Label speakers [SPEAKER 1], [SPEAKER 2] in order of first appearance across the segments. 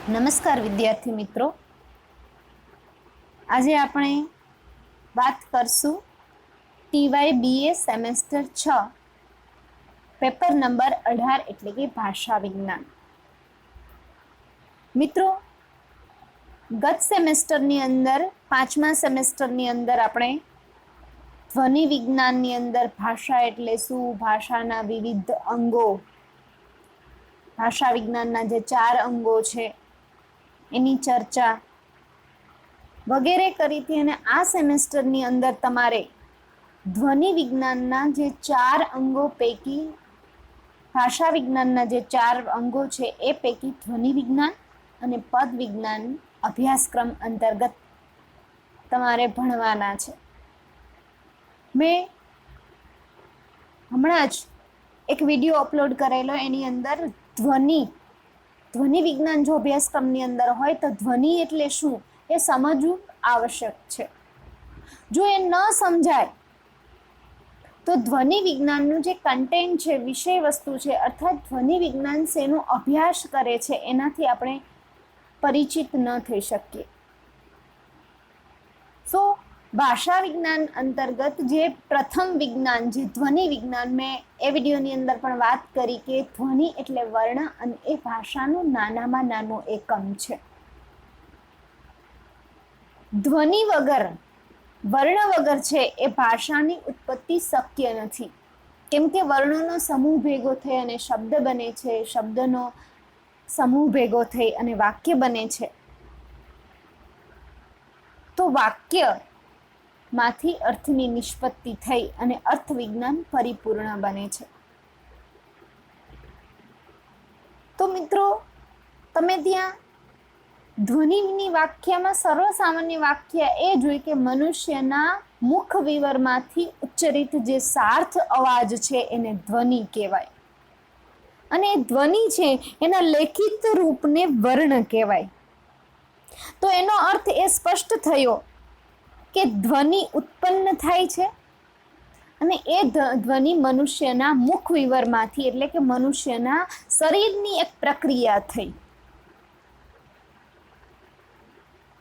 [SPEAKER 1] નમસ્કાર વિદ્યાર્થી મિત્રો, આજે આપણે વાત કરશું ટીવાય બીએ સેમેસ્ટર 6 પેપર નંબર 18 એટલે કે ભાષા વિજ્ઞાન. મિત્રો, ગત સેમેસ્ટરની અંદર પાંચમા સેમેસ્ટરની અંદર આપણે ધ્વનિ વિજ્ઞાનની અંદર ભાષા એટલે શું, ભાષાના વિવિધ અંગો, ભાષા વિજ્ઞાનના જે 4 અંગો છે એની ચર્ચા વગેરે કરી હતી. અને આ સેમેસ્ટરની અંદર તમારે ધ્વનિ વિજ્ઞાનના જે 4 અંગો પૈકી, ભાષા વિજ્ઞાનના જે 4 અંગો છે એ પૈકી ધ્વનિ વિજ્ઞાન અને પદ વિજ્ઞાન અભ્યાસક્રમ અંતર્ગત તમારે ભણવાના છે. મેં હમણાં જ એક વિડીયો અપલોડ કરેલો, એની અંદર ધ્વનિ વિજ્ઞાન જો અભ્યાસક્રમની અંદર હોય તો ધ્વનિ એટલે શું એ સમજવું આવશ્યક છે. જો એ ન સમજાય તો ધ્વનિ વિજ્ઞાનનું જે કન્ટેન્ટ છે, વિષય વસ્તુ છે, અર્થાત ધ્વનિ વિજ્ઞાન શેનો અભ્યાસ કરે છે એનાથી આપણે પરિચિત ન થઈ શકીએ. સો ભાષા વિજ્ઞાન અંતર્ગત જે પ્રથમ વિજ્ઞાન, જે ધ્વનિ વિજ્ઞાન, મેં એ વિડીયોની અંદર પણ વાત કરી કે ધ્વનિ એટલે વર્ણ અને એ ભાષાનું નાનામાં નાનું એકમ છે. ધ્વનિ વગર, વર્ણ વગર છે એ ભાષાની ઉત્પત્તિ શક્ય નથી. કેમ કે વર્ણોનો સમૂહ ભેગો થઈ અને શબ્દ બને છે, શબ્દનો સમૂહ ભેગો થઈ અને વાક્ય બને છે. તો વાક્યમાંથી અર્થની નિષ્પત્તિ થઈ અને અર્થ વિજ્ઞાન પરિપૂર્ણ બને છે. તો મિત્રો, તમે ત્યાં ધ્વનિની વ્યાખ્યામાં સર્વસામાન્ય વ્યાખ્યા એ જોઈ કે મનુષ્યના મુખ વિવરમાંથી ઉચ્ચરિત જે સાર્થ અવાજ છે એને ધ્વનિ કહેવાય, અને ધ્વનિ છે એના લેખિત રૂપને વર્ણ કહેવાય. તો એનો અર્થ એ સ્પષ્ટ થયો કે ધ્વનિ ઉત્પન્ન થાય છે અને એ ધ્વનિ મનુષ્યના મુખ વિવરમાંથી, એટલે કે મનુષ્યના શરીરની એક પ્રક્રિયા થઈ.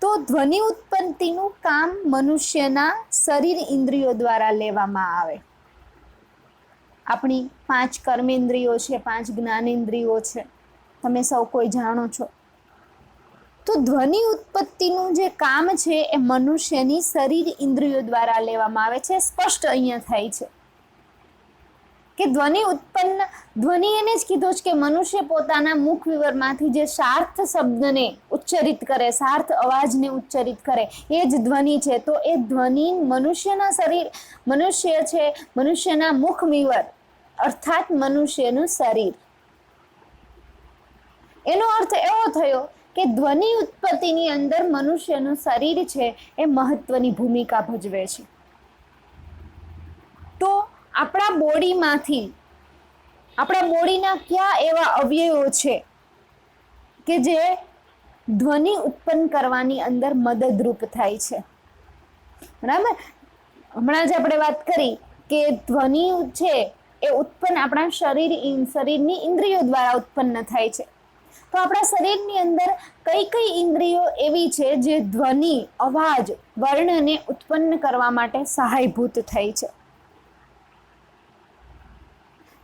[SPEAKER 1] તો ધ્વનિ ઉત્પત્તિનું કામ મનુષ્યના શરીર ઇન્દ્રિયો દ્વારા લેવામાં આવે. આપણી 5 કર્મેન્દ્રિયો છે, 5 જ્ઞાનેન્દ્રિયો છે, તમે સૌ કોઈ જાણો છો. તો ધ્વનિ ઉત્પત્તિનું જે કામ છે એ મનુષ્યની શરીર ઇન્દ્રિયો દ્વારા લેવામાં આવે છે. સ્પષ્ટ અહીંયા થાય છે કે ધ્વનિ એને જ કીધું છે કે મનુષ્ય પોતાના મુખ વિવરમાંથી જે સાર્થ શબ્દને ઉચ્ચરિત કરે, સાર્થ અવાજને ઉચ્ચરિત કરે એ જ ધ્વનિ છે. તો એ ધ્વનિ મનુષ્ય છે, મનુષ્યના મુખ વિવર અર્થાત મનુષ્યનું શરીર. એનો અર્થ એવો થયો કે ધ્વનિ ઉત્પત્તિની અંદર મનુષ્યનું શરીર છે એ મહત્વની ભૂમિકા ભજવે છે. તો આપણા બોડીના કયા એવા અવયવો છે કે જે ધ્વનિ ઉત્પન્ન કરવાની અંદર મદદરૂપ થાય છે? બરાબર, હમણાં જ આપણે વાત કરી કે ધ્વનિ છે એ ઉત્પન્ન આપણા શરીરની ઇન્દ્રિયો દ્વારા ઉત્પન્ન થાય છે. તો આપણા શરીરની અંદર કઈ કઈ ઇન્દ્રિયો એવી છે જે ધ્વનિ, અવાજ, વર્ણને ઉત્પન્ન કરવા માટે સહાયભૂત થઈ છે?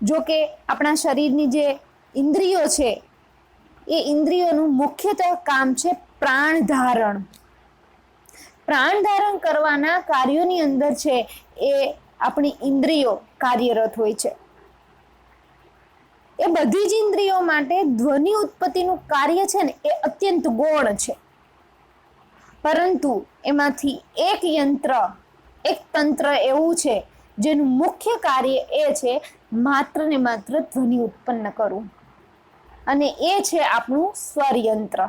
[SPEAKER 1] જો કે આપણા શરીરની જે ઇન્દ્રિયો છે એ ઇન્દ્રિયોનું મુખ્યતઃ કામ છે પ્રાણ ધારણ. પ્રાણ ધારણ કરવાના કાર્યોની અંદર છે એ આપણી ઇન્દ્રિયો કાર્યરત હોય છે. એ બધી જ ઇન્દ્રિયો માટે ધ્વનિ ઉત્પત્તિનું કાર્ય છે ને એ અત્યંત ગૌણ છે. પરંતુ એમાંથી એક તંત્ર એવું છે જેનું મુખ્ય કાર્ય એ છે માત્ર ને માત્ર ધ્વનિ ઉત્પન્ન કરવું, અને એ છે આપણું સ્વરયંત્ર.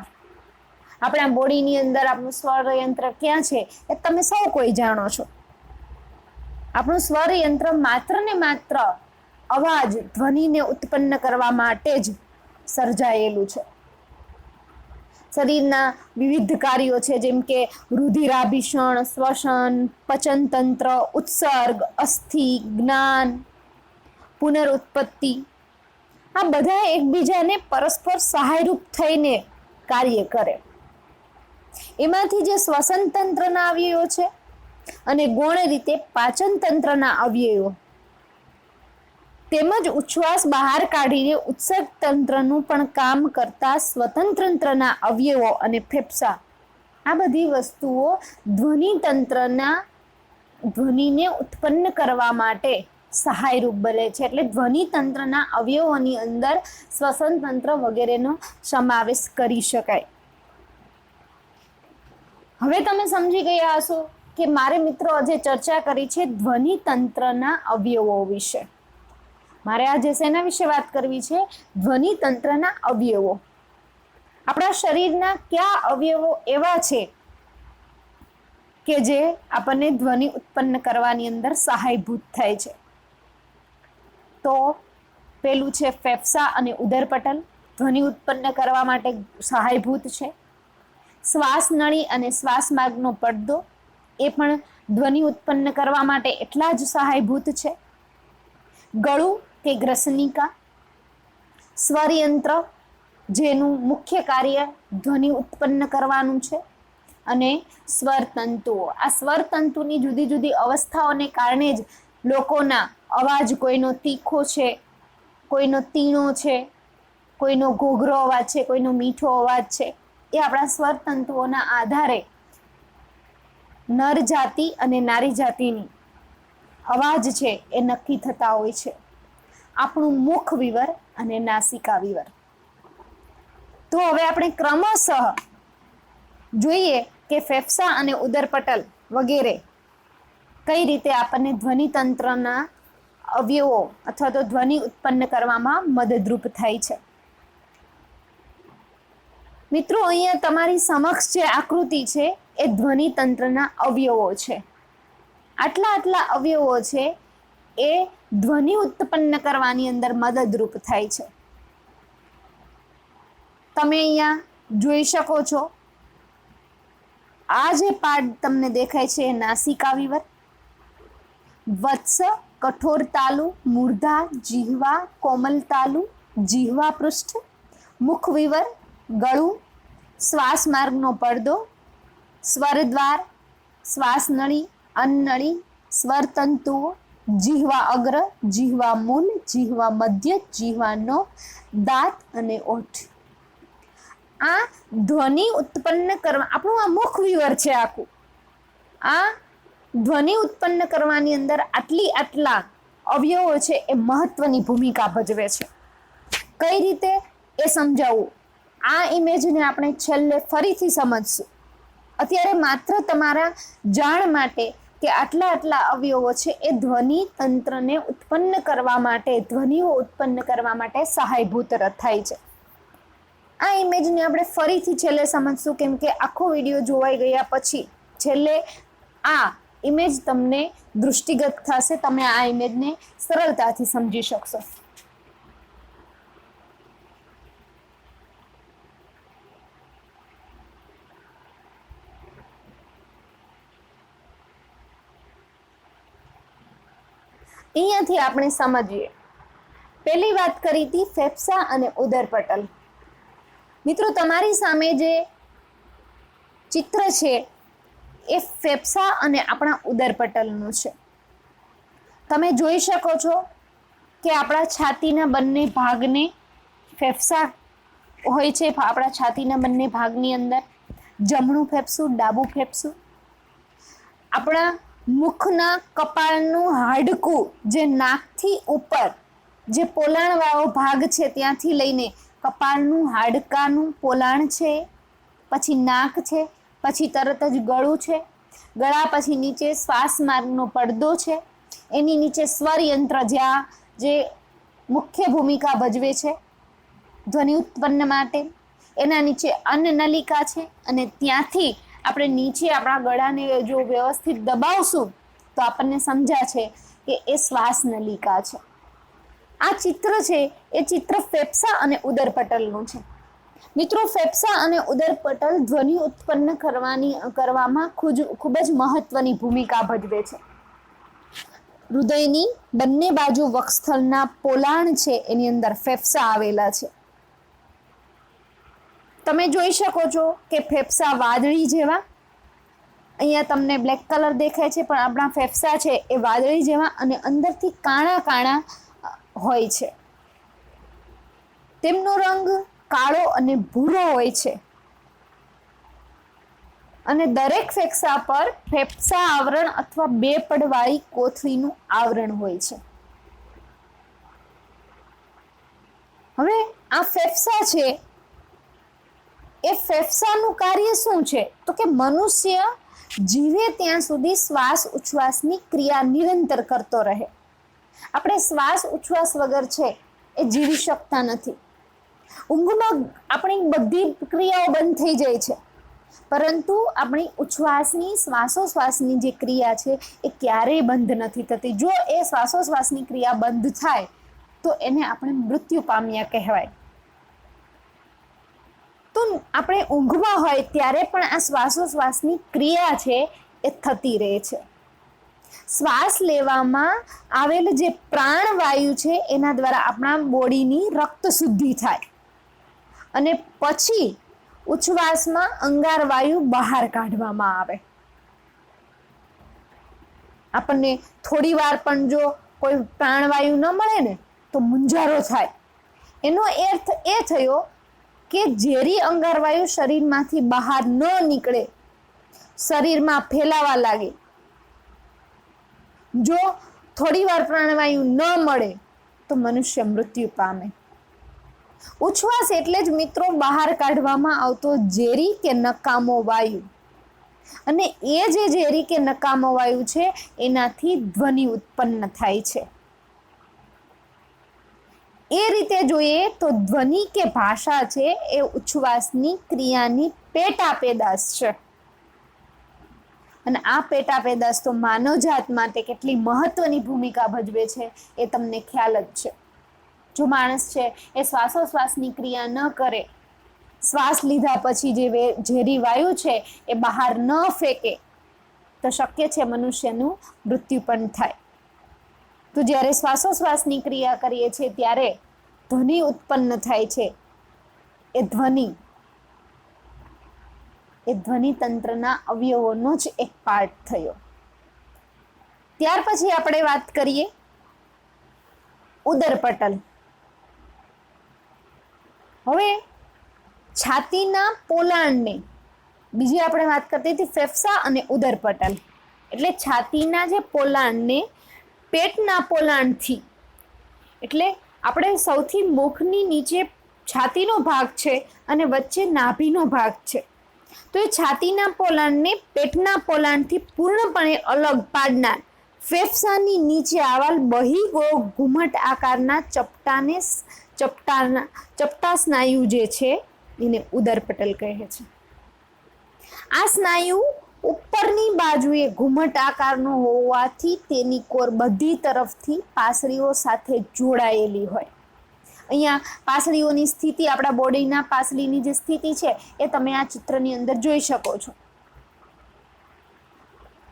[SPEAKER 1] આપણા બોડીની અંદર આપણું સ્વરયંત્ર ક્યાં છે એ તમે સૌ કોઈ જાણો છો. આપણું સ્વરયંત્ર માત્ર ને માત્ર અવાજ, ધ્વનિને ઉત્પન્ન કરવા માટે જ સર્જાયેલું છે. શરીરના વિવિધ કાર્યો છે, જેમ કે રુધિરાભિષણ, શ્વસન, પચનતંત્ર, ઉત્સર્ગ, અસ્થિ, જ્ઞાન, પુનરુત્પત્તિ, આ બધા એકબીજાને પરસ્પર સહાયરૂપ થઈને કાર્ય કરે. એમાંથી જે શ્વસન તંત્રના અવયવો છે અને ગૌણ રીતે પાચન તંત્રના અવયવો તેમજ ઉચ્છ્વાસ બહાર કાઢીને ઉત્સર્ગ તંત્રનું પણ કામ કરતા સ્વતંત્રના અવયવો અને ફેફસા, આ બધી વસ્તુઓ ધ્વનિ તંત્રના ધ્વનિને ઉત્પન્ન કરવા માટે સહાયરૂપ બને છે. એટલે ધ્વનિ તંત્રના અવયવોની અંદર શ્વસન તંત્ર વગેરેનો સમાવેશ કરી શકાય. હવે તમે સમજી ગયા હશો કે મારે મિત્રો આજે ચર્ચા કરી છે ધ્વનિ તંત્રના અવયવો વિશે. મારે આજે શેના વિશે વાત કરવી છે? ધ્વનિ તંત્રના અવયવો. આપણા શરીરના કયા અવયવો એવા છે કે જે આપણને ધ્વનિ ઉત્પન્ન કરવાની અંદર સહાયભૂત થાય છે? તો પેલું છે ફેફસા અને ઉદરપટલ, ધ્વનિ ઉત્પન્ન કરવા માટે સહાયભૂત છે. શ્વાસ નળી અને શ્વાસ માર્ગનો પડદો, એ પણ ધ્વનિ ઉત્પન્ન કરવા માટે એટલા જ સહાયભૂત છે. ગળું કે ગ્રસનિકા, સ્વરયંત્ર જેનું મુખ્ય કાર્ય ધ્વનિ ઉત્પન્ન કરવાનું છે, અને સ્વરતંતુઓ. આ સ્વરતંતુની જુદી જુદી અવસ્થાઓને કારણે જ લોકોના અવાજ, કોઈનો તીખો છે, કોઈનો તીણો છે, કોઈનો ઘોઘરો અવાજ છે, કોઈનો મીઠો અવાજ છે, એ આપણા સ્વરતંતુઓના આધારે નર જાતિ અને નારી જાતિની અવાજ છે એ નક્કી થતા હોય છે. આપણું મુખ વિવર અને નાસિકા વિવર. તો હવે આપણે ક્રમશઃ જોઈએ કે ફેફસા અને ઉદરપટલ વગેરે કઈ રીતે આપણને ધ્વનિ તંત્રના અવયવો અથવા તો ધ્વનિ ઉત્પન્ન કરવામાં મદદરૂપ થાય છે. મિત્રો, અહીંયા તમારી સમક્ષ જે આકૃતિ છે એ ધ્વનિ તંત્રના અવયવો છે. આટલા અવયવો છે એ ધ્વનિ ઉત્પન્ન કરવાની અંદર મદદરૂપ થાય છે. તમે અહીંયા જોઈ શકો છો, આ જે પાર્ટ તમને દેખાય છે એ નાસિકા વિવર, વત્સ, કઠોર તાલુ, મૂર્ધા, જીહવા, કોમલ તાલુ, જીહવા પૃષ્ઠ, મુખ વિવર, ગળું, શ્વાસ માર્ગનો પડદો, સ્વરદ્વાર, શ્વાસ નળી, અન્નળી, સ્વરતંતુઓ, જીહવા અગ્ર, જીહવા મૂલ, જીહવા મધ્ય, જીહવાનો દાંત અને ઓઠ. આ ધ્વનિ ઉત્પન્ન કરવા આપણું આ મુખ વિવર છે આખું. આ ધ્વનિ ઉત્પન્ન કરવાની અંદર આટલા અવયવો છે એ મહત્વની ભૂમિકા ભજવે છે. કઈ રીતે એ સમજાવવું, આ ઇમેજને આપણે છેલ્લે ફરીથી સમજશું. અત્યારે માત્ર તમારા જાણ માટે કે આટલા અવયવો છે એ ધ્વનિ તંત્રને ઉત્પન્ન કરવા માટે, ધ્વનિઓ ઉત્પન્ન કરવા માટે સહાયભૂત થાય છે. આ ઇમેજને આપણે ફરીથી છેલ્લે સમજશું, કેમ કે આખો વિડીયો જોવાઈ ગયા પછી છેલ્લે આ ઇમેજ તમને દૃષ્ટિગત થશે. તમે આ ઇમેજને સરળતાથી સમજી શકશો. અહીંયાથી આપણે સમજીએ. પહેલી વાત કરી હતી ફેફસા અને ઉદરપટલ. મિત્રો, તમારી સામે જે ચિત્ર છે એ ફેફસા અને આપણા ઉદરપટલનું છે. તમે જોઈ શકો છો કે આપણા છાતીના બંને ભાગને ફેફસા હોય છે. આપણા છાતીના બંને ભાગની અંદર જમણું ફેફસું, ડાબું ફેફસું. આપણા મુખના કપાળનું હાડકું જે નાકથી ઉપર જે પોલાણવાળો ભાગ છે ત્યાંથી લઈને કપાળનું હાડકાનું પોલાણ છે, પછી નાક છે, પછી તરત જ ગળું છે, ગળા પછી નીચે શ્વાસ માર્ગનો પડદો છે, એની નીચે સ્વરયંત્ર જ્યાં જે મુખ્ય ભૂમિકા ભજવે છે ધ્વનિ ઉત્પન્ન માટે, એના નીચે અન્નનલિકા છે, અને ત્યાંથી આપણે નીચે આપણા ગળાને જો વ્યવસ્થિત દબાવશું તો આપણને સમજાશે કે એ શ્વાસ નલિકા છે. આ ચિત્ર છે એ ચિત્ર ફેફસા અને ઉદરપટલનું છે. મિત્રો, ફેફસા અને ઉદરપટલ ધ્વનિ ઉત્પન્ન કરવામાં ખૂબ જ મહત્વની ભૂમિકા ભજવે છે. હૃદયની બંને બાજુ વક્ષસ્થળના પોલાણ છે એની અંદર ફેફસા આવેલા છે. તમે જોઈ શકો છો કે ફેફસા વાદળી જેવા, અહીંયા તમને બ્લેક કલર દેખાય છે, પણ આપણા ફેફસા છે એ વાદળી જેવા અને અંદરથી કાણા કાણા હોય છે. તેમનો રંગ કાળો અને ભૂરો હોય છે અને દરેક ફેફસા પર ફેફસા આવરણ અથવા બે પડવાળી કોથળીનું આવરણ હોય છે. હવે આ ફેફસા છે એ ફેફસાનું કાર્ય શું છે? તો કે મનુષ્ય જીવે ત્યાં સુધી શ્વાસ ઉચ્છ્વાસની ક્રિયા નિરંતર કરતો રહે. આપણે શ્વાસ ઉચ્છ્વાસ વગર છે એ જીવી શકતા નથી. ઊંઘમાં આપણી બધી ક્રિયાઓ બંધ થઈ જાય છે, પરંતુ આપણી ઉચ્છ્વાસની શ્વાસોશ્વાસની જે ક્રિયા છે એ ક્યારેય બંધ નથી થતી. જો એ શ્વાસોશ્વાસની ક્રિયા બંધ થાય તો એને આપણે મૃત્યુ પામ્યા કહેવાય. તો આપણે ઊંઘમાં હોય ત્યારે પણ આ શ્વાસોશ્વાસની ક્રિયા છે એ થતી રહે છે. શ્વાસ લેવામાં આવેલ જે પ્રાણવાયુ છે એના દ્વારા આપણા બોડીની રક્ત શુદ્ધિ થાય અને પછી ઉચ્છ્વાસમાં અંગાર વાયુ બહાર કાઢવામાં આવે. આપણને થોડી વાર પણ જો કોઈ પ્રાણવાયુ ન મળે ને તો મૂંઝારો થાય. એનો અર્થ એ થયો કે ઝેરી અંગાર વાયુ શરીરમાંથી બહાર ન નીકળે, શરીરમાં ફેલાવા લાગે. જો થોડી વાર પ્રાણવાયુ ન મળે તો મનુષ્ય મૃત્યુ પામે. ઉચ્છ્વાસ એટલે જ મિત્રો બહાર કાઢવામાં આવતો ઝેરી કે નકામો વાયુ, અને એ જે ઝેરી કે નકામો વાયુ છે એનાથી ધ્વનિ ઉત્પન્ન થાય છે. એ રીતે જોઈએ તો ધ્વનિ કે ભાષા છે એ ઉચ્છ્વાસની ક્રિયાની પેટા પેદાશ છે. અને આ પેટા પેદાશ તો માનવજાત માટે કેટલી મહત્વની ભૂમિકા ભજવે છે એ તમને ખ્યાલ જ છે. જો માણસ છે એ શ્વાસોશ્વાસની ક્રિયા ન કરે, શ્વાસ લીધા પછી જે ઝેરી વાયુ છે એ બહાર ન ફેંકે તો શક્ય છે મનુષ્યનું મૃત્યુ પણ થાય. તો જ્યારે શ્વાસોશ્વાસની ક્રિયા કરીએ છીએ ત્યારે ધ્વનિ ઉત્પન્ન થાય છે. એ ધ્વનિ તંત્રના અવયવોનો જ એક પાર્ટ થયો. ત્યાર પછી આપણે વાત કરીએ ઉદરપટલ. હવે છાતીના પોલાણને, બીજી આપણે વાત કરતી હતી ફેફસા અને ઉદરપટલ, એટલે છાતીના જે પોલાણને પેટના પોલાણથી, એટલે આપણે સૌથી મુખની નીચે છાતીનો ભાગ છે અને વચ્ચે નાભીનો ભાગ છે. તો એ છાતીના પોલાણને પેટના પોલાણથી પૂર્ણપણે અલગ પાડનાર ફેફસાની નીચે આવેલ બહી ઘુમટ આકારના ચપટા સ્નાયુ જે છે એને ઉદરપટલ કહે છે. આ સ્નાયુ ઉપરની બાજુએ ઘુમટ આકારનો હોવાથી તેની કોર બધી તરફથી પાસળીઓ સાથે જોડાયેલી હોય. અહીંયા પાસળીઓની સ્થિતિ, આપણા બોડીના પાસળીની જે સ્થિતિ છે એ તમે આ ચિત્રની અંદર જોઈ શકો છો.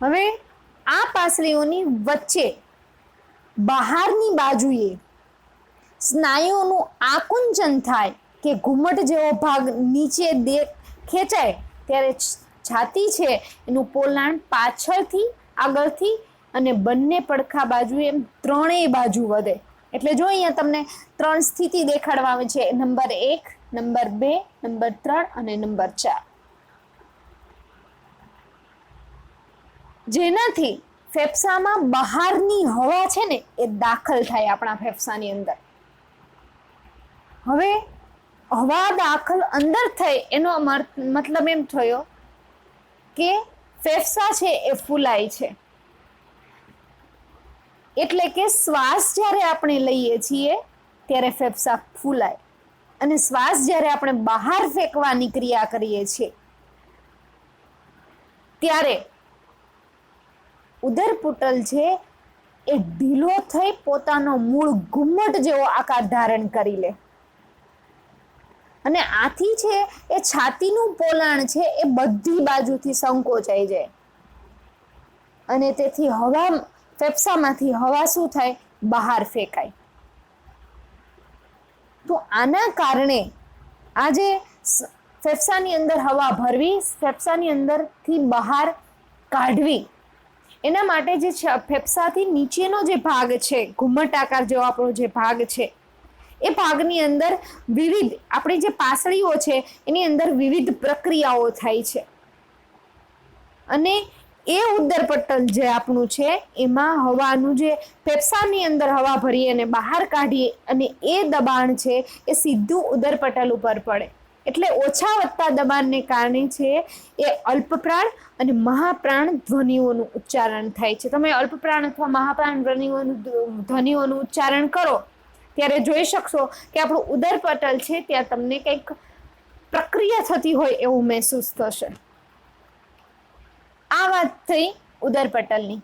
[SPEAKER 1] હવે આ પાસળીઓની વચ્ચે બહારની બાજુએ સ્નાયુઓનું આકુંચન થાય કે ઘુમટ જેવો ભાગ નીચે ખેંચાય ત્યારે છાતી છે એનું પોલાણ પાછળથી, આગળથી અને બંને પડખા બાજુએ એમ ત્રણેય બાજુ વધે. એટલે જો અહીંયા તમને 3 સ્થિતિ દેખાડવામાં છે, નંબર 1, નંબર 2, નંબર 3 અને નંબર 4, જેનાથી ફેફસામાં બહારની હવા છે ને એ દાખલ થાય આપણા ફેફસાની અંદર. હવે હવા દાખલ અંદર થઈ એનો મતલબ એમ થયો કે ફેફસા છે એ ફૂલાય છે. એટલે કે શ્વાસ જ્યારે આપણે લઈએ છીએ ત્યારે ફેફસા ફૂલાય અને શ્વાસ જ્યારે આપણે બહાર ફેંકવાની ક્રિયા કરીએ છીએ ત્યારે ઉદરપટલ છે એ ઢીલો થઈ પોતાનો મૂળ ઘુમ્મટ જેવો આકાર ધારણ કરી લે અને આથી છે એ છાતીનું પોલાણ છે એ બધી બાજુથી સંકોચાઈ જાય અને તેથી હવા ફેફસામાંથી હવા શું થાય, બહાર ફેંકાય. તો આના કારણે આજે ફેફસાની અંદર હવા ભરવી, ફેફસાની અંદરથી બહાર કાઢવી, એના માટે જે છે ફેફસાથી નીચેનો જે ભાગ છે, ઘુમ્મટ આકાર જેવો આપણો જે ભાગ છે, એ ભાગની અંદર વિવિધ આપણી જે પાસળીઓ છે એની અંદર વિવિધ પ્રક્રિયાઓ થાય છે અને એ ઉદરપટલ જે આપણું છે એમાં હવાનું જે ફેફસાની અંદર હવા ભરી અને બહાર કાઢીએ અને એ દબાણ છે એ સીધું ઉદરપટલ ઉપર પડે. એટલે ઓછા વધતા દબાણને કારણે છે એ અલ્પપ્રાણ અને મહાપ્રાણ ધ્વનિઓનું ઉચ્ચારણ થાય છે. તમે અલ્પપ્રાણ અથવા મહાપ્રાણ ધ્વનિઓનું ઉચ્ચારણ કરો ત્યારે જોઈ શકશો કે આપણું ઉદરપટલ છે ત્યાં તમને કંઈક પ્રક્રિયા થતી હોય એવું મહેસૂસ થશે. આ વાત થઈ ઉદરપટલની.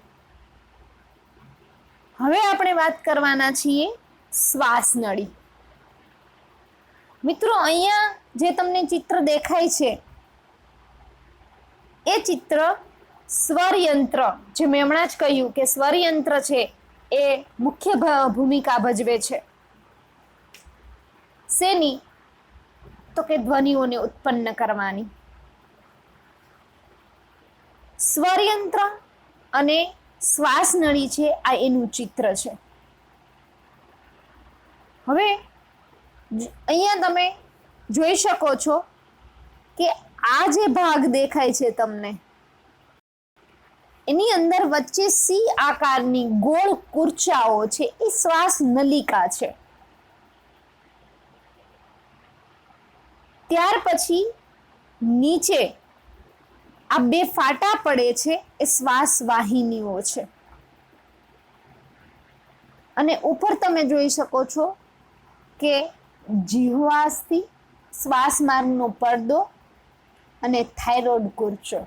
[SPEAKER 1] હવે આપણે વાત કરવાના છીએ શ્વાસ નળી. મિત્રો, અહીંયા જે તમને ચિત્ર દેખાય છે એ ચિત્ર સ્વરયંત્ર, જે મેં હમણાં જ કહ્યું કે સ્વરયંત્ર છે એ મુખ્ય ભૂમિકા ભજવે છે. શેની? તો કે ધ્વનિઓને ઉત્પન્ન કરવાની. સ્વરયંત્ર અને શ્વાસ નળી છે આ એનું ચિત્ર છે. હવે અહીંયા તમે જોઈ શકો છો કે આ જે ભાગ દેખાય છે તમને, એની અંદર વચ્ચે સી આકારની ગોળ કુર્ચાઓ છે એ શ્વાસ નલિકા છે. ત્યાર પછી નીચે આ બે ફાટા પડે છે એ શ્વાસ વાહિનીઓ છે અને ઉપર તમે જોઈ શકો છો કે જીહવાસ્થિ, શ્વાસ માર્ગનો પડદો અને થાઇરોઇડ કુર્ચો.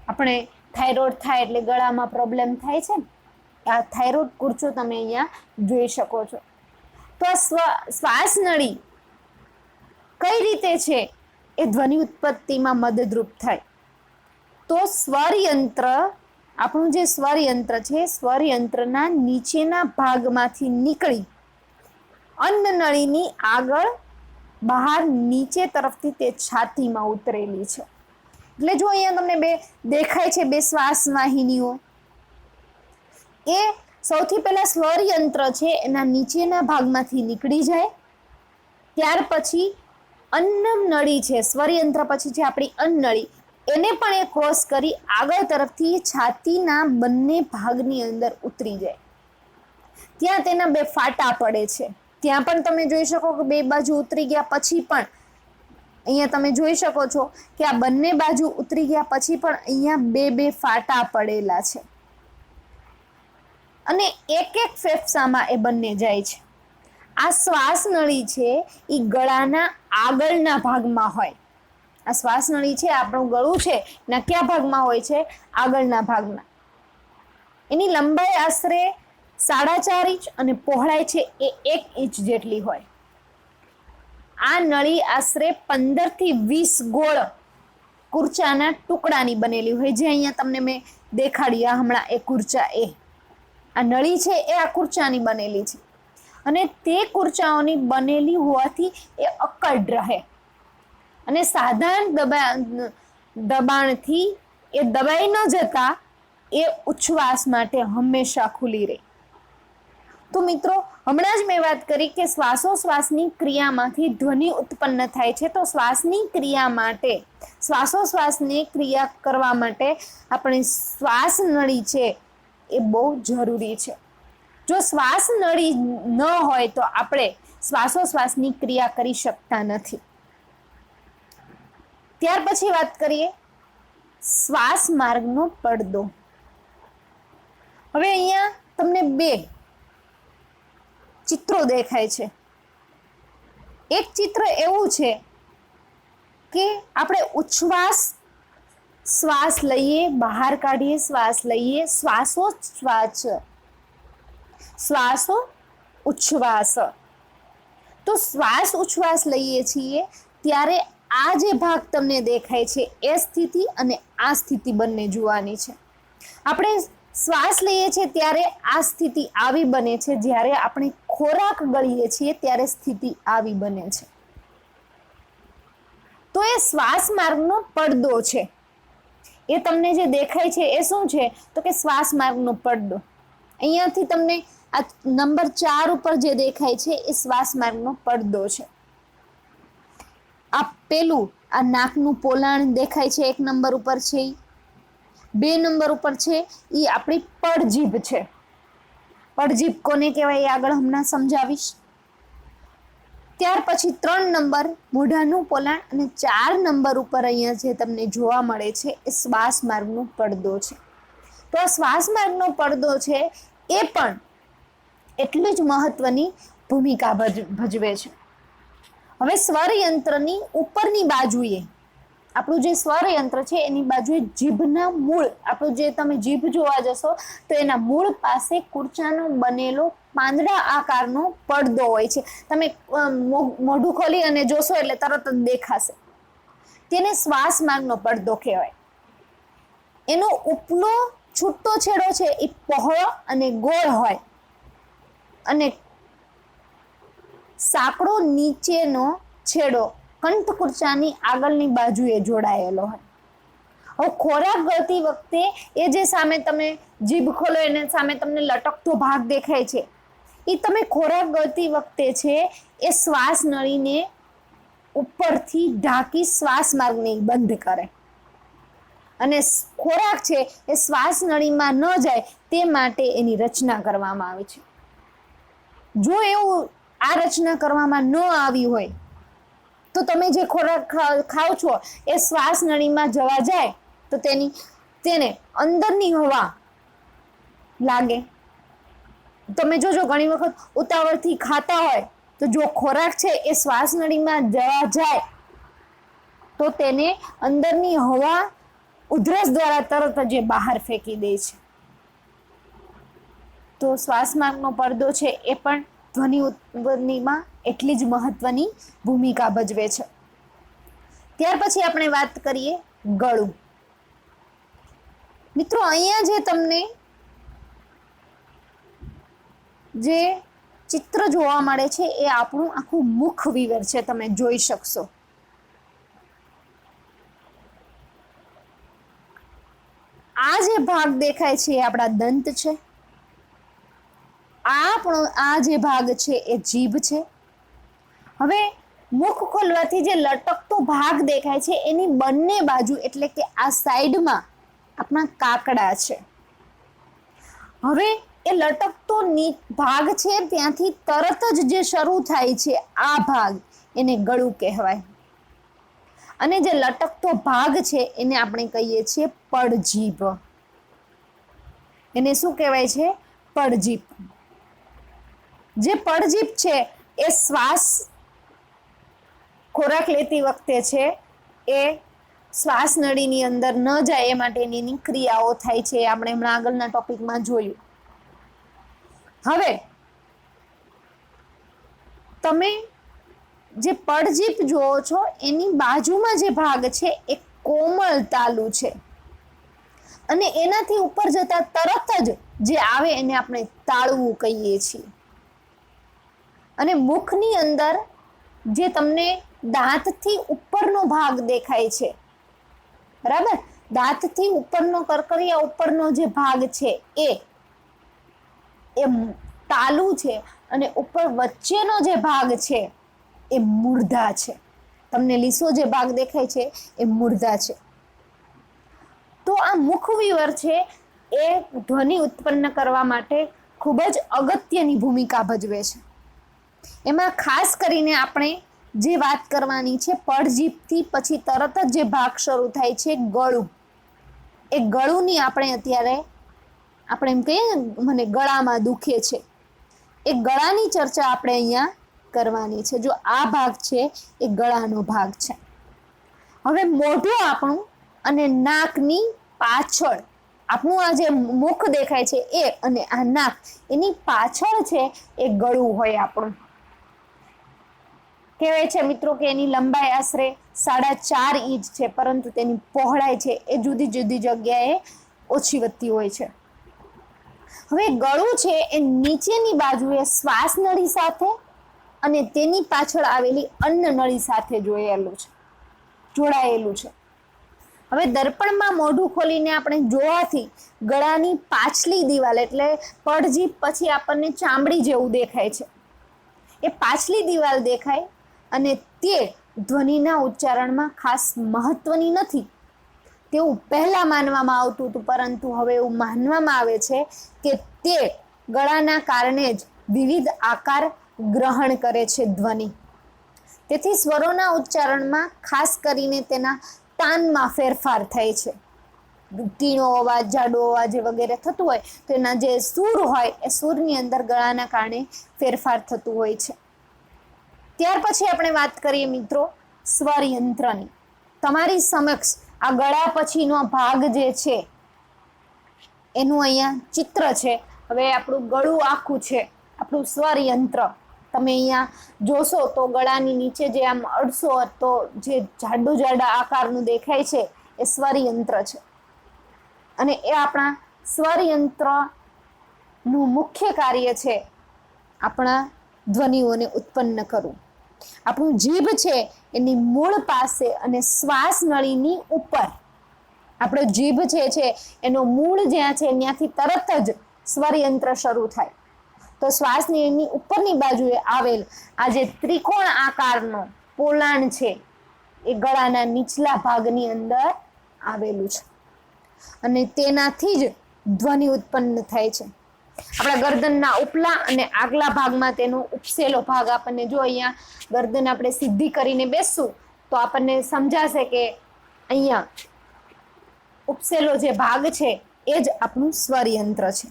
[SPEAKER 1] આપણે થાઇરોઇડ થાય એટલે ગળામાં પ્રોબ્લેમ થાય છે ને, આ થાઇરોઇડ કુર્ચો તમે અહીંયા જોઈ શકો છો. તો આ શ્વાસ નળી કઈ રીતે છે એ ધ્વનિ ઉત્પત્તિમાં મદદરૂપ થાય? તો સ્વરયંત્ર, આપણું જે સ્વરયંત્ર છે, સ્વરયંત્રના નીચેના ભાગમાંથી નીકળી અન્નનળીની આગળ બહાર નીચે તરફથી તે છાતીમાં ઉતરેલી છે. એટલે જો અહીંયા તમને બે દેખાય છે, બે શ્વાસ વાહિનીઓ, એ સૌથી પહેલા સ્વરયંત્ર છે એના નીચેના ભાગમાંથી નીકળી જાય, ત્યાર પછી અન્નનળી છે, સ્વરયંત્ર પછી છે આપણી અન્નનળી, એને પણ એ ક્રોસ કરી આગળ તરફથી છાતીના બંને ભાગની અંદર ઉતરી જાય. ત્યાં તેના બે ફાટા પડે છે. ત્યાં પણ તમે જોઈ શકો કે બે બાજુ ઉતરી ગયા પછી પણ અહીંયા તમે જોઈ શકો છો કે આ બંને બાજુ ઉતરી ગયા પછી પણ અહીંયા બે બે ફાટા પડેલા છે અને એક એક ફેફસામાં એ બંને જાય છે. આ શ્વાસ નળી છે એ ગળાના આગળના ભાગમાં હોય. આ શ્વાસ નળી છે, આપણું ગળું છે એના કયા ભાગમાં હોય છે? આગળના ભાગમાં. એની લંબાઈ આશરે 4.5 ઇંચ અને પહોળાઈ છે એ 1 ઇંચ જેટલી હોય. આ નળી આશરે 15 થી 20 ગોળ કુર્ચાના ટુકડાની બનેલી હોય, જે અહીંયા તમને મેં દેખાડ્યા હમણાં એ કુર્ચા, આ નળી છે એ આ કુર્ચાની બનેલી છે અને તે કુર્ચાઓની બનેલી હોવાથી એ અકડ રહે અને સાધારણ દબાણથી એ દબાઈ ન જતા એ ઉચ્છ્વાસ માટે હંમેશા ખુલ્લી રહે. તો મિત્રો, હમણાં જ મેં વાત કરી કે શ્વાસોશ્વાસની ક્રિયામાંથી ધ્વનિ ઉત્પન્ન થાય છે. તો શ્વાસની ક્રિયા માટે, શ્વાસોશ્વાસની ક્રિયા કરવા માટે આપણી શ્વાસ નળી છે એ બહુ જરૂરી છે. જો શ્વાસ નળી ન હોય તો આપણે શ્વાસોશ્વાસની ક્રિયા કરી શકતા નથી. ત્યાર પછી વાત કરીએ શ્વાસ માર્ગનો પડદો. હવે અહીંયા તમને બે ચિત્રો દેખાય છે. એક ચિત્ર એવું છે કે આપણે ઉચ્છ્વાસ, શ્વાસ લઈએ, બહાર કાઢીએ, શ્વાસ લઈએ, શ્વાસો ઉચ્છ્વાસ. તો શ્વાસ ઉચ્છ્વાસ લઈએ છીએ ત્યારે આ જે ભાગ તમને દેખાય છે એ સ્થિતિ અને આ સ્થિતિ બંને જોવાની છે. આપણે શ્વાસ લઈએ છીએ ત્યારે આ સ્થિતિ આવી બને છે, જ્યારે આપણે ખોરાક ગળીએ છીએ ત્યારે સ્થિતિ આવી બને છે. તો એ શ્વાસ માર્ગનો પડદો છે. એ તમને જે દેખાય છે એ શું છે? તો કે શ્વાસ માર્ગનો પડદો. અહીંયાથી તમને આ નંબર 4 ઉપર જે દેખાય છે એ શ્વાસ માર્ગનો પડદો છે. આ પેલું આ નાકનું પોલાણ દેખાય છે 1 નંબર ઉપર છે. 2 નંબર ઉપર છે એ આપણી પડજીભ છે. પડજીભ કોને કહેવાય એ આગળ હમણાં સમજાવીશ. ત્યાર પછી 3 નંબર મોઢાનું પોલાણ અને 4 નંબર ઉપર અહીંયા જે તમને જોવા મળે છે એ શ્વાસ માર્ગનો પડદો છે. તો આ શ્વાસ માર્ગનો પડદો છે એ પણ એટલી જ મહત્વની ભૂમિકા ભજવે છે. હવે સ્વર યંત્રની ઉપરની બાજુએ આપણું જે સ્વર યંત્ર છે એની બાજુએ જીભના મૂળ, આપણું જે તમે જીભ જોવા જશો તો એના મૂળ પાસે કુર્ચાનો બનેલો પાંદડા આકારનો પડદો હોય છે. તમે મોઢું ખોલી અને જોશો એટલે તરત જ દેખાશે. તેને શ્વાસ માર્ગનો પડદો કહેવાય. એનો ઉપલો છૂટો છેડો છે એ પહોળો અને ગોળ હોય અને સાંકડો નીચેનો છેડો કંઠકુર્ચાની આગળની બાજુએ જોડાયેલો હોય. હવે ખોરાક ગળતી વખતે એ જે સામે તમે જીભ ખોલો એને સામે તમને લટકતો ભાગ દેખાય છે એ તમે ખોરાક ગળતી વખતે છે એ શ્વાસ નળીને ઉપરથી ઢાંકી શ્વાસ માર્ગને બંધ કરે અને ખોરાક છે એ શ્વાસ નળીમાં ન જાય તે માટે એની રચના કરવામાં આવી છે. જો એવું આ રચના કરવામાં ન આવી હોય તો તમે જે ખોરાક ખાઓ છો એ શ્વાસ નળીમાં જવા જાય તો તેને અંદરની હવા લાગે. તમે જોજો ઘણી વખત ઉતાવળથી ખાતા હોય તો જો ખોરાક છે એ શ્વાસ નળીમાં જવા જાય તો તેને અંદરની હવા ઉધરસ દ્વારા તરત જ બહાર ફેંકી દે છે. તો શ્વાસ માર્ગનો પડદો છે એ પણ ધ્વનિ ઉત્પત્તિમાં એટલી જ મહત્વની ભૂમિકા ભજવે છે. ત્યાર પછી આપણે વાત કરીએ ગળું. મિત્રો અહીંયા જે તમને જે ચિત્ર જોવા મળે છે એ આપણું આખું મુખ વિવર છે. તમે જોઈ શકશો. આ જે ભાગ દેખાય છે એ આપણા દંત છે. આ જે ભાગ છે એ જીભ છે. હવે મુખ ખોલવાથી જે લટકતો ભાગ દેખાય છે એની બંને બાજુ એટલે કે આ સાઈડમાં આપણા કાકડા છે. હવે એ લટકતો ભાગ છે ત્યાંથી તરત જ જે શરૂ થાય છે આ ભાગ એને ગળું કહેવાય અને જે લટકતો ભાગ છે એને આપણે કહીએ છીએ પડજીભ. એને શું કહેવાય છે? પડજીભ. જે પડજીભ છે એ શ્વાસ ખોરાક લેતી વખતે છે એ શ્વાસ નળીની અંદર ન જાય એ માટેની ક્રિયાઓ થાય છે. આપણે હમણાં આગળના ટોપિકમાં જોયું. હવે તમે જે પડજીભ જોવો છો એની બાજુમાં જે ભાગ છે એ કોમળ તાલુ છે અને એનાથી ઉપર જતા તરત જ જે આવે એને આપણે તાળવું કહીએ છીએ. અને મુખની અંદર જે તમને દાંતથી ઉપરનો ભાગ દેખાય છે, બરાબર, દાંતથી ઉપરનો કરકરિયા ઉપરનો જે ભાગ છે એ તાલુ છે અને ઉપર વચ્ચેનો જે ભાગ છે એ મૂર્ધા છે. તમને લીસો જે ભાગ દેખાય છે એ મૂર્ધા છે. તો આ મુખવિવર છે એ ધ્વનિ ઉત્પન્ન કરવા માટે ખૂબ જ અગત્યની ભૂમિકા ભજવે છે. એમાં ખાસ કરીને આપણે જે વાત કરવાની છે પડજીભથી પછી તરત જ જે ભાગ શરૂ થાય છે ગળું. એ ગળુંની આપણે અત્યારે આપણે એમ કહીએ ને મને ગળામાં દુખે છે એ ગળાની ચર્ચા આપણે અહીંયા કરવાની છે. જો આ ભાગ છે એ ગળાનો ભાગ છે. હવે મોઢું આપણું અને નાકની પાછળ આપણું આ જે મુખ દેખાય છે એ અને આ નાક એની પાછળ છે એ ગળું હોય આપણું. કહેવાય છે મિત્રો કે એની લંબાઈ આશરે 4.5 ઇંચ છે પરંતુ તેની પહોળાઈ છે એ જુદી જુદી જગ્યાએ ઓછી વધતી હોય છે. હવે ગળું છે એ નીચેની બાજુએ શ્વાસ નળી સાથે અને તેની પાછળ આવેલી અન્ન નળી સાથે જોયેલું છે. જોડાયેલું છે. હવે દર્પણમાં મોઢું ખોલીને આપણે જોવાથી ગળાની પાછલી દિવાલ એટલે પડજીભ પછી આપણને ચામડી જેવું દેખાય છે. એ પાછલી દિવાલ દેખાય અને તે ધ્વનિના ઉચ્ચારણમાં ખાસ મહત્વની નથી તેવું પહેલા માનવામાં આવતું હતું, પરંતુ હવે એવું માનવામાં આવે છે કે તે ગળાના કારણે જ વિવિધ આકાર ગ્રહણ કરે છે ધ્વનિ. તેથી સ્વરોના ઉચ્ચારણમાં ખાસ કરીને તેના તાનમાં ફેરફાર થાય છે. તીણો અવાજ, જાડો અવાજ વગેરે થતું હોય તો એના જે સૂર હોય એ સૂરની અંદર ગળાના કારણે ફેરફાર થતું હોય છે. ત્યાર પછી આપણે વાત કરીએ મિત્રો સ્વર યંત્રની. તમારી સમક્ષ આ ગળા પછીનો ભાગ જે છે એનું અહીંયા ચિત્ર છે. હવે આપણું ગળું આખું છે આપણું સ્વર યંત્ર. તમે અહીંયા જોશો તો ગળાની નીચે જે આમ અડશો તો જે જાડા આકારનું દેખાય છે એ સ્વર યંત્ર છે. અને એ આપણા સ્વર યંત્રનું મુખ્ય કાર્ય છે આપણા ધ્વનિઓને ઉત્પન્ન કરવું. આપણું જીભ છે એની મૂળ પાસે અને શ્વાસ નળીની ઉપર આપણો જીભ છે એનો મૂળ જ્યાં છે ત્યાંથી તરત જ સ્વર યંત્ર શરૂ થાય. તો શ્વાસની એની ઉપરની બાજુએ આવેલ આ જે ત્રિકોણ આકારનો પોલાણ છે એ ગળાના નીચલા ભાગની અંદર આવેલું છે અને તેનાથી જ ધ્વનિ ઉત્પન્ન થાય છે. આપણા ગરદનના ઉપલા અને આગલા ભાગમાં તેનો ઉપસેલો ભાગ આપણને જો અહીંયા ગરદન આપણે સીધી કરીને બેસશું તો આપણને સમજાશે કે અહીંયા ઉપસેલો જે ભાગ છે એ જ આપણું સ્વર યંત્ર છે.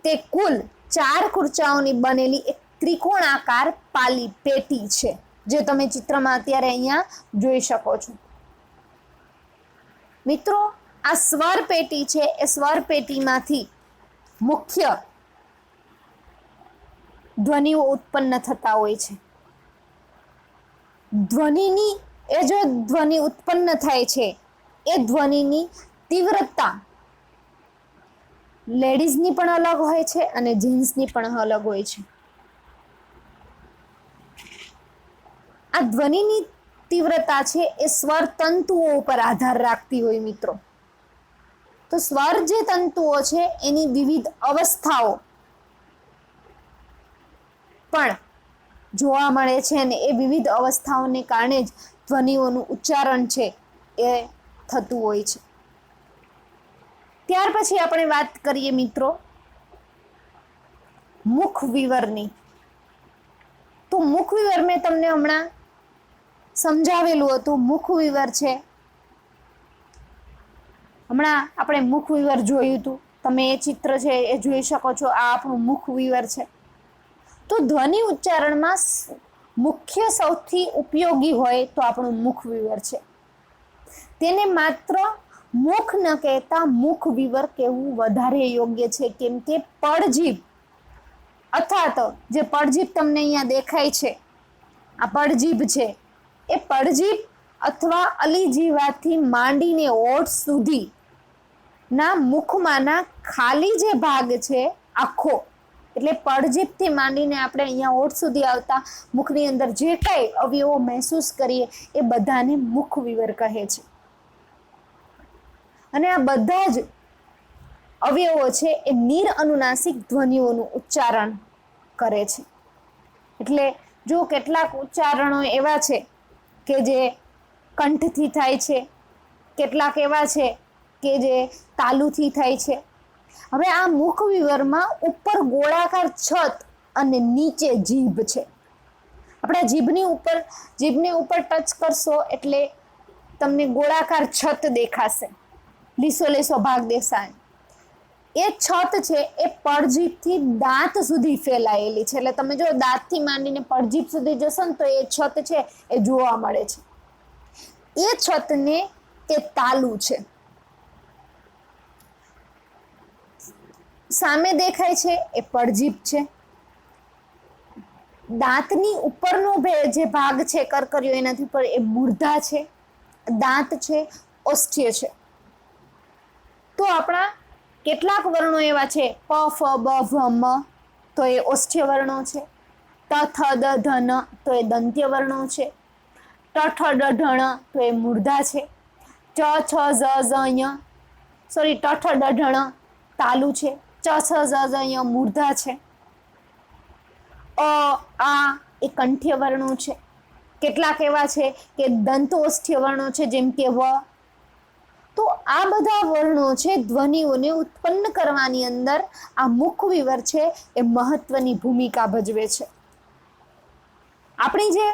[SPEAKER 1] તે કુલ 4 ખુરચાઓની બનેલી એક ત્રિકોણાકાર પાલી પેટી છે જે તમે ચિત્રમાં અત્યારે અહીંયા જોઈ શકો છો. મિત્રો આ સ્વર પેટી છે એ સ્વર પેટીમાંથી મુખ્ય ધ્વનિઓ ઉત્પન્ન થતા હોય છે. ધ્વનિની એ જો ધ્વનિ ઉત્પન્ન થાય છે એ ધ્વનિની તીવ્રતા લેડીઝની પણ અલગ હોય છે અને જેન્ટ્સની પણ અલગ હોય છે. આ ધ્વનિની તીવ્રતા છે એ સ્વર તંતુઓ ઉપર આધાર રાખતી હોય મિત્રો. તો સ્વર જે તંતુઓ છે એની વિવિધ અવસ્થાઓ પણ જોવા મળે છે અને એ વિવિધ અવસ્થાઓને કારણે જ ધ્વનિઓનું ઉચ્ચારણ છે એ થતું હોય છે. ત્યાર પછી આપણે વાત કરીએ મિત્રો મુખ વિવરની. તો મુખ વિવર મેં તમને હમણાં સમજાવેલું હતું. મુખ વિવર છે હમણાં આપણે મુખ વિવર જોયું હતું. તમે એ ચિત્ર છે એ જોઈ શકો છો. આ આપણું મુખ વિવર છે. તો ધ્વનિ ઉચ્ચારણમાં મુખ્ય સૌથી ઉપયોગી હોય તો આપણું મુખ વિવર છે. તેને માત્ર મુખ ન કહેતા મુખ વિવર કહેવું વધારે યોગ્ય છે, કેમ કે પડજીભ અથવા તો જે પડજીભ તમને અહીંયા દેખાય છે આ પડજીભ છે એ પડજીભ અથવા અલીજીવાથી માંડીને હોઠ સુધી ના મુખમાંના ખાલી જે ભાગ છે આખો એટલે પડજીભથી માંડીને આપણે અહીંયા હોઠ સુધી આવતા મુખની અંદર જે કાંઈ અવયવો મહેસૂસ કરીએ એ બધાને મુખ વિવર કહે છે. અને આ બધા જ અવયવો છે એ નીર અનુનાસિક ધ્વનિઓનું ઉચ્ચારણ કરે છે. એટલે જો કેટલાક ઉચ્ચારણો એવા છે કે જે કંઠથી થાય છે, કેટલાક એવા છે કે જે તાલુથી થાય છે. હવે આ મુખ વિવરમાં ઉપર ગોળાકાર છત અને નીચે જીભ છે. આપણે જીભની ઉપર ટચ કરશો એટલે તમને ગોળાકાર છત દેખાશે, લીસો લીસો ભાગ દેખાય. એ છત છે એ પડજીભથી દાંત સુધી ફેલાયેલી છે. એટલે તમે જો દાંતથી માંડીને પડજીભ સુધી જશો ને તો એ છત છે એ જોવા મળે છે. એ છતને તે તાલુ છે. સામે દેખાય છે એ પડજીભ છે. દાંતની ઉપરનો જે ભાગ છે કરકરીઓ એનાથી ઉપર એ મૂર્ધા છે. દાંત છે ઓષ્ઠ્ય છે. તો આપણા કેટલાક વર્ણો એવા છે પ ફ બ ભ મ તો એ ઓષ્ઠ્ય વર્ણો છે. ત થ દ ધ ન તો એ દંત્ય વર્ણો છે. ટ ઠ ડ ઢણ તો એ મૂર્ધા છે. ચ છ ઝ ઝ ય સોરી ટ ઠ ડ ઢણ તાલુ છે. ચ છ ઝ ઝ ય મૂર્ધા છે. અ આ એ કંઠ્ય વર્ણો છે. કેટલાક એવા છે કે દંતોષ્ઠ્ય વર્ણો છે, જેમ કે વ. તો આ બધા વર્ણો છે ધ્વનિઓને ઉત્પન્ન કરવાની અંદર આ મુખ વિવર છે એ મહત્વની ભૂમિકા ભજવે છે. આપણી જે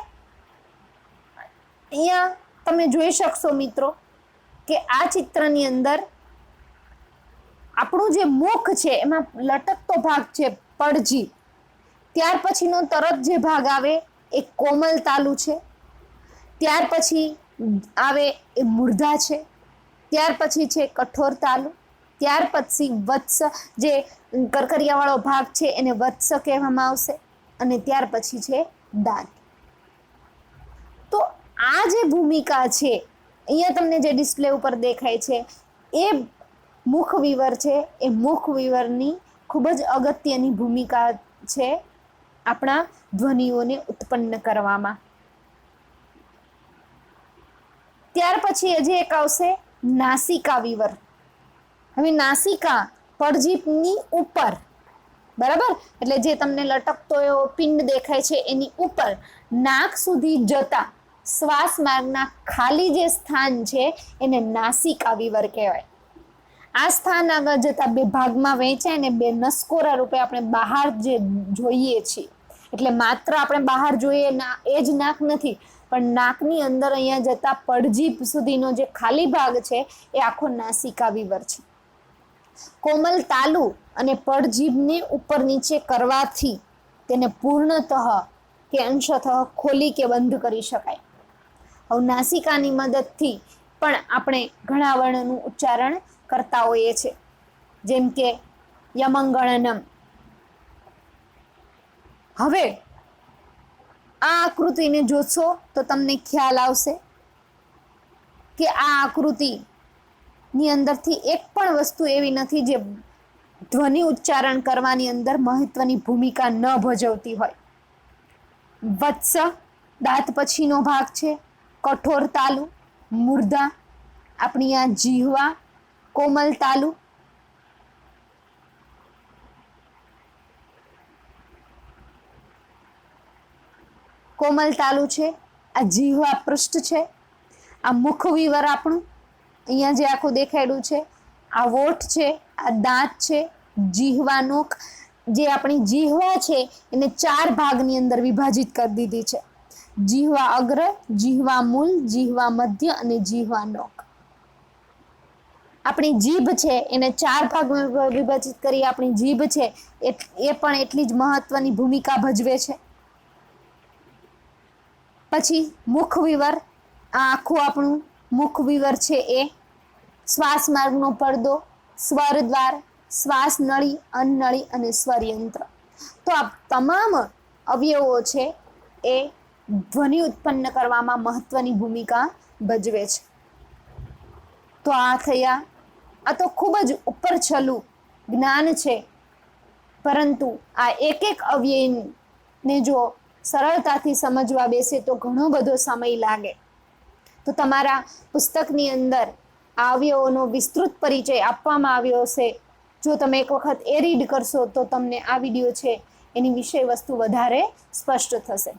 [SPEAKER 1] અહીંયા તમે જોઈ શકશો મિત્રો કે આ ચિત્રની અંદર આપણું જે મુખ છે એમાં લટકતો ભાગ છે પડજી. ત્યાર પછીનો તરત જે ભાગ આવે એ કોમલ તાલુ છે. ત્યાર પછી આવે એ મૂર્ધા છે. ત્યાર પછી છે કઠોર તાલુ. ત્યાર પછી વત્સ, જે કરકરિયાવાળો ભાગ છે એને વત્સ કહેવામાં આવશે. અને ત્યાર પછી છે દાંત. તો આ જે ભૂમિકા છે અહીંયા તમને જે ડિસ્પ્લે ઉપર દેખાય છે એ મુખ વિવર છે. એ મુખ વિવરની ખૂબ જ અગત્યની ભૂમિકા છે આપણા ધ્વનિઓને ઉત્પન્ન કરવામાં. ત્યાર પછી હજી એક આવશે નાસિકા વિવર. હવે નાસિકા પડજીભની ઉપર, બરાબર, એટલે જે તમને લટકતો એવો પિંડ દેખાય છે એની ઉપર નાક સુધી જતા શ્વાસ માર્ગના ખાલી જે સ્થાન છે એને નાસિકા વિવર કહેવાય. આ સ્થાન આગળ જતા બે ભાગમાં વહેંચાય અને બે નસકોરા રૂપે આપણે બહાર જે જોઈએ છીએ, એટલે માત્ર આપણે બહાર જોઈએ ના એ જ નાક નથી, પણ નાકની અંદર અહીંયા જતા પડજીભ સુધીનો જે ખાલી ભાગ છે એ આખો નાસિકા વિવર છે. કોમલ તાલુ અને પડજીભને ઉપર નીચે કરવાથી તેને પૂર્ણતઃ કે અંશતઃ ખોલી કે બંધ કરી શકાય. હવે નાસિકાની મદદથી પણ આપણે ઘણા વર્ણનું ઉચ્ચારણ કરતા હોઈએ છીએ, જેમ કે યમંગળનમ. હવે આ આકૃતિને જોશો તો તમને ખ્યાલ આવશે કે આ આકૃતિની અંદરથી એક પણ વસ્તુ એવી નથી જે ધ્વનિ ઉચ્ચારણ કરવાની અંદર મહત્વની ભૂમિકા ન ભજવતી હોય. વત્સ દાંત પછીનો ભાગ છે, કઠોર તાલુ, મૂર્ધા, આપણી આ જીહવા, કોમલ તાલુ, કોમલ તાલુ છે, આ જીહવા પૃષ્ઠ છે, આ મુખ વિવર આપણું અહીંયા જે આખું દેખાડ્યું છે, આ વોટ છે, આ દાંત છે, જીહવા નોક. જે આપણી જીહવા છે એને 4 ભાગની અંદર વિભાજિત કરી દીધી છે: જીહવા અગ્ર, જીહવા મૂલ, જીહવા મધ્ય અને જીહવા નોક. આપણી જીભ છે એને 4 ભાગમાં વિભાજિત કરી. આપણી જીભ છે એ પણ એટલી જ મહત્વની ભૂમિકા ભજવે છે. પછી મુખ વિવર, આ આખું આપણું મુખ વિવર છે એ શ્વાસ માર્ગનો પડદો, સ્વર દ્વાર, શ્વાસ નળી, અન્નળી અને સ્વરયંત્ર. તો આ તમામ અવયવો છે એ ધ્વનિ ઉત્પન્ન કરવામાં મહત્વની ભૂમિકા ભજવે છે. તો આ થયા, આ તો ખૂબ જ ઉપર છલું જ્ઞાન છે, પરંતુ આ એક એક અવયવને જો સરળતાથી સમજવા બેસે તો ઘણો બધો સમય લાગે. તો તમારા પુસ્તકની અંદર આ અવયવોનો વિસ્તૃત પરિચય આપવામાં આવ્યો છે. જો તમે એક વખત એ રીડ કરશો તો તમને આ વિડીયો છે એની વિષય વસ્તુ વધારે સ્પષ્ટ થશે.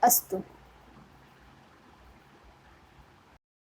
[SPEAKER 1] અસ્તુ.